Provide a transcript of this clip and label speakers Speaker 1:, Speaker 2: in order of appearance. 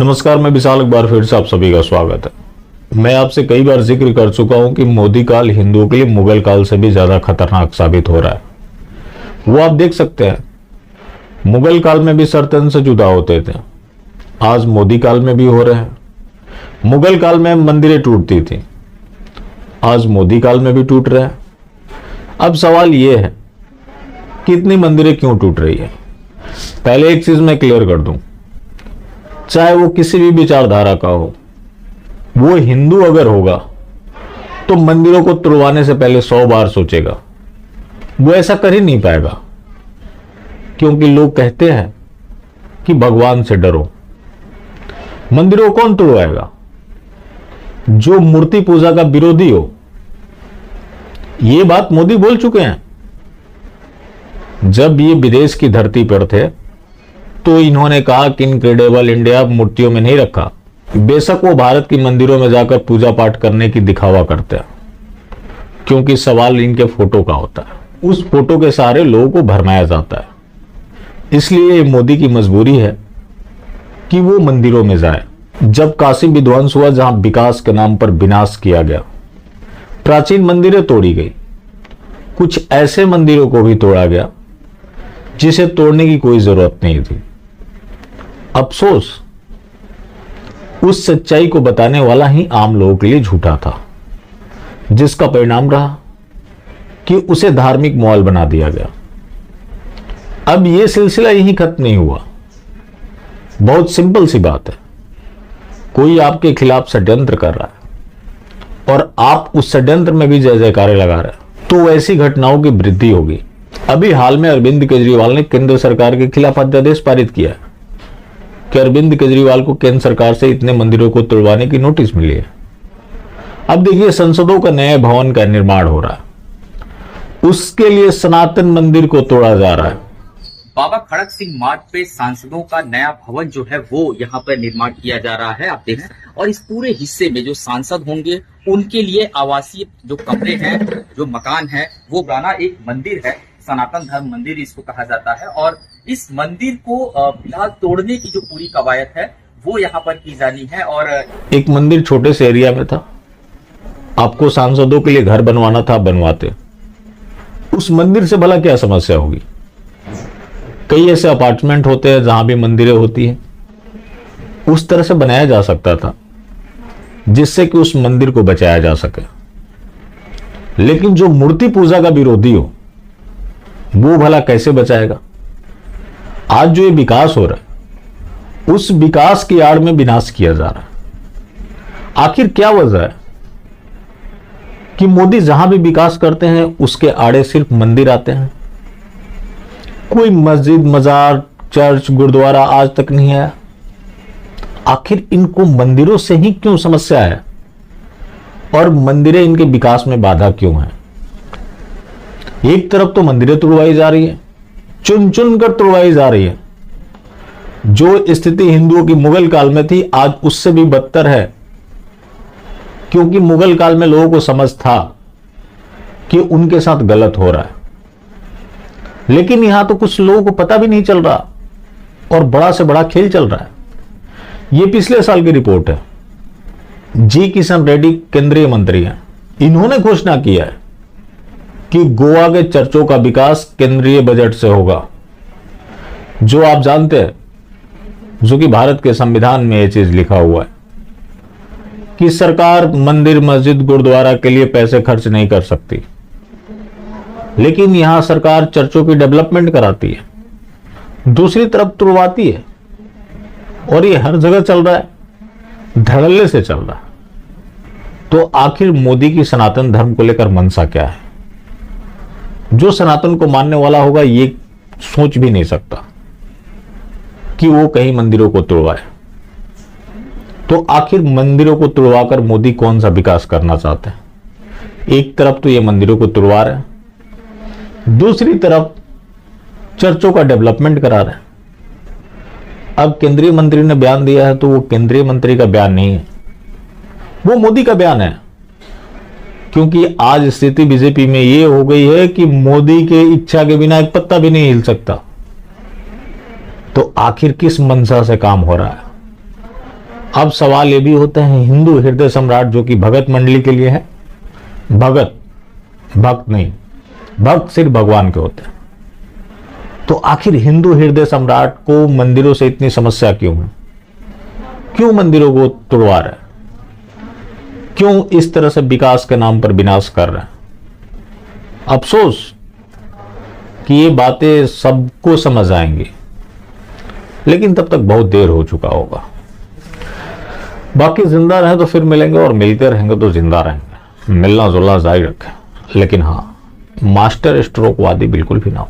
Speaker 1: नमस्कार, मैं विशाल। एक बार फिर से आप सभी का स्वागत है। मैं आपसे कई बार जिक्र कर चुका हूं कि मोदी काल हिंदुओं के लिए मुगल काल से भी ज्यादा खतरनाक साबित हो रहा है। वो आप देख सकते हैं, मुगल काल में भी सरतन से जुदा होते थे, आज मोदी काल में भी हो रहे हैं। मुगल काल में मंदिरें टूटती थी, आज मोदी काल में भी टूट रहे हैं। अब सवाल यह है कि इतनी मंदिरें क्यों टूट रही है। पहले एक चीज मैं क्लियर कर दूं, चाहे वो किसी भी विचारधारा का हो, वो हिंदू अगर होगा तो मंदिरों को तुड़वाने से पहले 100 बार सोचेगा। वो ऐसा कर ही नहीं पाएगा, क्योंकि लोग कहते हैं कि भगवान से डरो। मंदिरों को कौन तुड़वाएगा? जो मूर्ति पूजा का विरोधी हो। ये बात मोदी बोल चुके हैं। जब ये विदेश की धरती पर थे तो इन्होंने कहा कि इनक्रेडिबल इंडिया मूर्तियों में नहीं रखा। बेशक वो भारत की मंदिरों में जाकर पूजा पाठ करने की दिखावा करते हैं, क्योंकि सवाल इनके फोटो का होता है। उस फोटो के सहारे लोगों को भरमाया जाता है। इसलिए मोदी की मजबूरी है कि वो मंदिरों में जाए। जब काशी विध्वंस हुआ, जहां विकास के नाम पर विनाश किया गया, प्राचीन मंदिरें तोड़ी गई, कुछ ऐसे मंदिरों को भी तोड़ा गया जिसे तोड़ने की कोई जरूरत नहीं थी। अफसोस, उस सच्चाई को बताने वाला ही आम लोगों के लिए झूठा था, जिसका परिणाम रहा कि उसे धार्मिक मॉल बना दिया गया। अब यह सिलसिला यहीं खत्म नहीं हुआ। बहुत सिंपल सी बात है, कोई आपके खिलाफ षड्यंत्र कर रहा है और आप उस षड्यंत्र में भी जय जयकारे लगा रहे हैं, तो ऐसी घटनाओं की वृद्धि होगी। अभी हाल में अरविंद केजरीवाल ने केंद्र सरकार के खिलाफ अध्यादेश पारित किया है कि अरविंद केजरीवाल को केंद्र सरकार से इतने मंदिरों को तोड़वाने की नोटिस मिली है। अब देखिए, संसदों का नए भवन का निर्माण हो रहा है, उसके लिए सनातन मंदिर को तोड़ा जा रहा है।
Speaker 2: बाबा खड़क सिंह मार्ग पे सांसदों का नया भवन जो है वो यहाँ पर निर्माण किया जा रहा है, आप देख। और इस पूरे हिस्से में जो सांसद होंगे उनके लिए आवासीय जो कमरे हैं, जो मकान है, वो बनाना। एक मंदिर है, सनातन धर्म मंदिर इसको कहा जाता है, और इस मंदिर को फिलहाल तोड़ने की जो पूरी कवायद है वो यहाँ पर की जानी है। और
Speaker 1: एक मंदिर छोटे से एरिया में था, आपको सांसदों के लिए घर बनवाना था, बनवाते। उस मंदिर से भला क्या समस्या होगी? कई ऐसे अपार्टमेंट होते हैं जहां भी मंदिरें होती हैं, उस तरह से बनाया जा सकता था जिससे कि उस मंदिर को बचाया जा सके। लेकिन जो मूर्ति पूजा का विरोधी हो, वो भला कैसे बचाएगा? आज जो ये विकास हो रहा है, उस विकास की आड़ में विनाश किया जा रहा है। आखिर क्या वजह है कि मोदी जहां भी विकास करते हैं उसके आड़े सिर्फ मंदिर आते हैं? कोई मस्जिद, मजार, चर्च, गुरुद्वारा आज तक नहीं आया। आखिर इनको मंदिरों से ही क्यों समस्या है और मंदिरें इनके विकास में बाधा क्यों है? एक तरफ तो मंदिरें तुड़वाई जा रही है, चुन चुन कर तुड़वाई जा रही है। जो स्थिति हिंदुओं की मुगल काल में थी, आज उससे भी बदतर है, क्योंकि मुगल काल में लोगों को समझ था कि उनके साथ गलत हो रहा है। लेकिन यहां तो कुछ लोगों को पता भी नहीं चल रहा और बड़ा से बड़ा खेल चल रहा है। यह पिछले साल की रिपोर्ट है। जी किशन रेड्डी केंद्रीय मंत्री हैं, इन्होंने घोषणा किया है कि गोवा के चर्चों का विकास केंद्रीय बजट से होगा। जो आप जानते हैं, जो कि भारत के संविधान में यह चीज लिखा हुआ है कि सरकार मंदिर, मस्जिद, गुरुद्वारा के लिए पैसे खर्च नहीं कर सकती, लेकिन यहां सरकार चर्चों की डेवलपमेंट कराती है, दूसरी तरफ तुड़वाती है। और ये हर जगह चल रहा है, धड़ल्ले से चल रहा है। तो आखिर मोदी की सनातन धर्म को लेकर मंशा क्या है? जो सनातन को मानने वाला होगा ये सोच भी नहीं सकता कि वो कहीं मंदिरों को तुड़वाए। तो आखिर मंदिरों को तुड़वाकर मोदी कौन सा विकास करना चाहते हैं? एक तरफ तो ये मंदिरों को तुड़वा रहे हैं, दूसरी तरफ चर्चों का डेवलपमेंट करा रहे हैं। अब केंद्रीय मंत्री ने बयान दिया है तो वो केंद्रीय मंत्री का बयान नहीं है, वो मोदी का बयान है। क्योंकि आज स्थिति बीजेपी में ये हो गई है कि मोदी के इच्छा के बिना एक पत्ता भी नहीं हिल सकता। तो आखिर किस मंशा से काम हो रहा है? अब सवाल ये भी होता है, हिंदू हृदय सम्राट जो कि भगत मंडली के लिए है, भगत भक्त नहीं, भक्त सिर्फ भगवान के होते हैं, तो आखिर हिंदू हृदय सम्राट को मंदिरों से इतनी समस्या क्यों है? क्यों मंदिरों को तोड़वा रहे हैं? क्यों इस तरह से विकास के नाम पर विनाश कर रहे हैं? अफसोस कि ये बातें सबको समझ आएंगी, लेकिन तब तक बहुत देर हो चुका होगा। बाकी जिंदा रहे तो फिर मिलेंगे, और मिलते रहेंगे तो जिंदा रहेंगे। मिलना जुलना जारी रखें, लेकिन हाँ, मास्टर स्ट्रोक वादी बिल्कुल भी ना हो।